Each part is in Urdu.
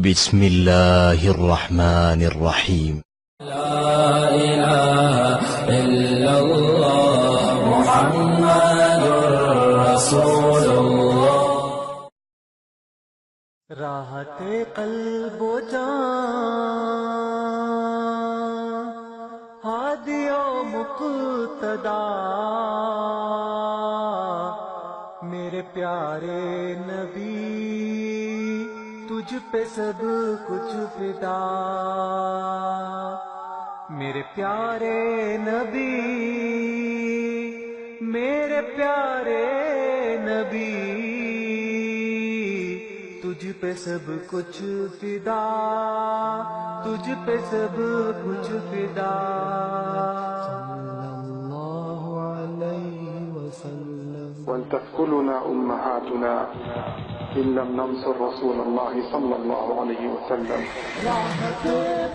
بسم الله الرحمن الرحيم. لا إله إلا الله محمد رسول الله. راحت قلب و جان ہادی و مقتدا میرے پیارے نبی تجھ پہ سب کچھ فدا. میرے پیارے نبی میرے پیارے نبی تجھ پہ سب کچھ فدا تجھ پہ سب کچھ فدا. صلی اللہ علیہ وسلم. ولتثقلنا أمهاتنا إن لم ننصر رسول الله صلى الله عليه وسلم. راحت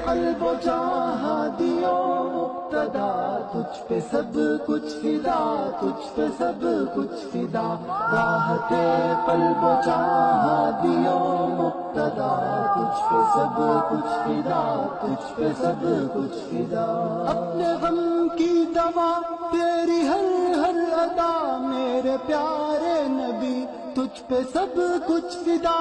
قلب و جہادی و مقتدا تجھ پہ سب کچھ فدا تجھ پہ سب کچھ فدا. راحت قلب و جہادی و مقتدا تجھ پہ سب کچھ فدا تجھ پہ سب کچھ فدا. اپنے غم کی دوا تیری ہر ہر ادا میرے پیارے نبی تجھ پہ سب کچھ فدا.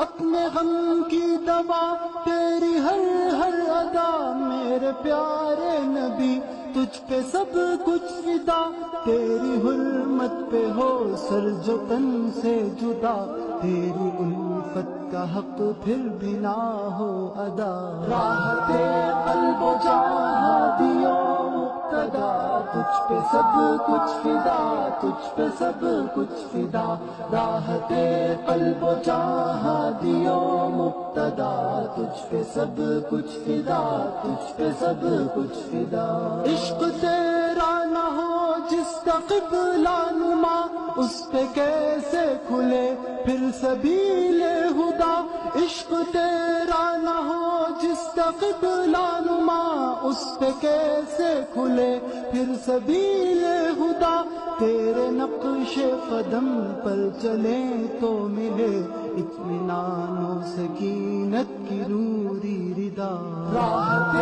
اپنے غم کی دوا تیری ہر ہر ادا میرے پیارے نبی تجھ پہ سب کچھ فدا. تیری حرمت پہ ہو سر جو تن سے جدا تیری الفت کا حق پھر بھی نہ ہو ادا. راحت قلب و جہادی و مقتدا تجھ پہ سب کچھ فدا تجھ پہ سب کچھ فدا. راحت قلب و جہادی و مقتدا تجھ پہ سب کچھ فدا تجھ پہ سب کچھ فدا. عشق تیرا نہ ہو جس کا قبلہ نما اس پہ کیسے کھلے پھر سبیل ہدا. عشق تیرا نہ ہو جس کا قبلہ نما اس پہ کیسے کھلے پھر سبیل ہدا. تیرے نقش قدم پر چلیں تو ملے اطمینان و سکینت کی نوری ردا. راحت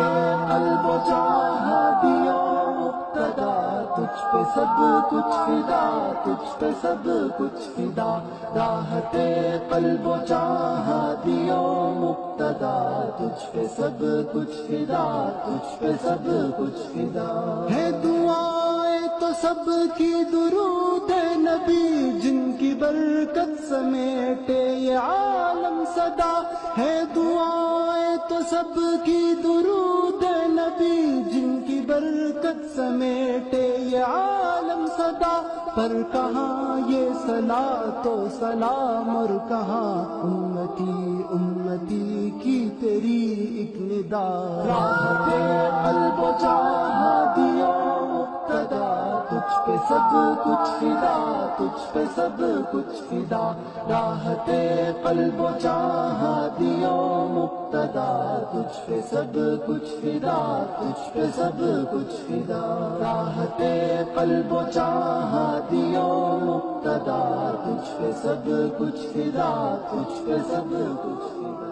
قلب و جہادی و مقتدا تجھ پہ سب کچھ فدا تجھ پہ سب کچھ فدا. راحت قلب و جہادی و مقتدا تجھ پہ سب کچھ فدا تجھ پہ سب کچھ فدا. ہے دعائیں تو سب کی درود نبی جن کی برکت سمیٹے یہ عالم صدا. ہے دعائیں تو سب کی درود نبی جن کی برکت سمیٹے یہ عالم صدا. پر کہاں یہ صلاۃ و سلام اور کہاں امتی امتی کی تیری ایک ندا. راحت قلب و جہادی و مقتدا تجھ پہ سب کچھ فدا تجھ پہ سب کچھ فدا. راحت قلب و جہادی و مقتدا تجھ پہ سب کچھ فدا تجھ پہ سب کچھ فدا. راحت قلب و جہادی و مقتدا تجھ پہ سب کچھ فدا تجھ پہ سب کچھ فدا.